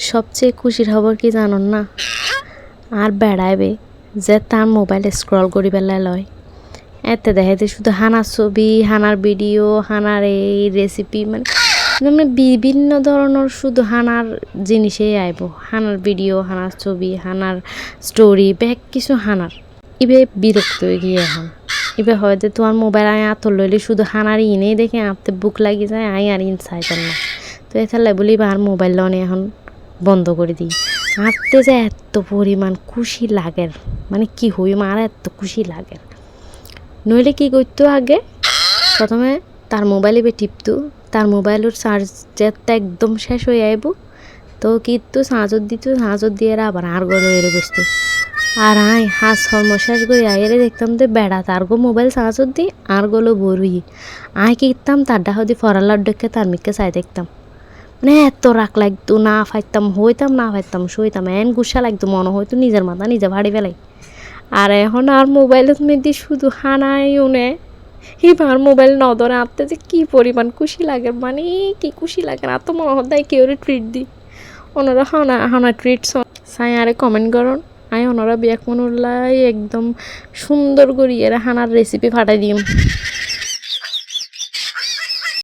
সবচেয়ে খুশির খবর কি জানন না? আর বেড়াইবে যে তার মোবাইলে স্ক্রল করি বেলায় লয় এতে দেখাইতে শুধু হানার ছবি, হানার ভিডিও, হানার এই রেসিপি, মানে বিভিন্ন ধরনের শুধু হানার জিনিসেই আইব। হানার ভিডিও, হানার ছবি, হানার স্টোরি, ব্যাগ কিছু হানার। ইবে বিরক্ত হয়ে গিয়ে এখন এবার হয়তো তোমার মোবাইল আয় আতর লইলে শুধু হানার ইনেই দেখে আপতে বুক লাগি যায়, আই আর ইন চাইতেন না। তো এথার বলি আর মোবাইল লনে এখন বন্ধ করে দিই। আঁকতে যে এত পরিমাণ খুশি লাগে, মানে কি হই মার এত খুশি লাগে। নইলে কি করতো আগে প্রথমে তার মোবাইলে টিপতো, তার মোবাইলের চার্জারটা একদম শেষ হয়ে আইব, তো কিন্তু চার্জর দিত, চার্জর দিয়ে আবার আর গলো এরে বসতো। আর আয় হাঁস শেষ করে আইরে দেখতাম যে বেড়া তার গো মোবাইল চার্জর দিই আর গলো বরুই আয় কি করতাম তার ডাহ দিয়ে ফরালার ডেকে তার মিকে চাই দেখতাম। মানে এত রাগ লাগতো, না ফাইতাম হইতাম, না ফাইতাম সইতাম, এন গুসা লাগতো, মনে হয়তো নিজের মাথা নিজে ভাড়ি ফেলাই। আর এখন আর মোবাইলের মধ্যে শুধু হানাই উনে এবার মোবাইল ন ধরে আনতে যে কী পরিমাণ খুশি লাগে, মানে কি খুশি লাগে না তো মনে হয় কেউ ট্রিট দিই। ওনারা হানা হানা ট্রিট চাই আরে কমেন্ট করুন, আই ওনারা বিয়াক মনুল্লাই একদম সুন্দর করি এরা হানার রেসিপি ফাটাই দিম।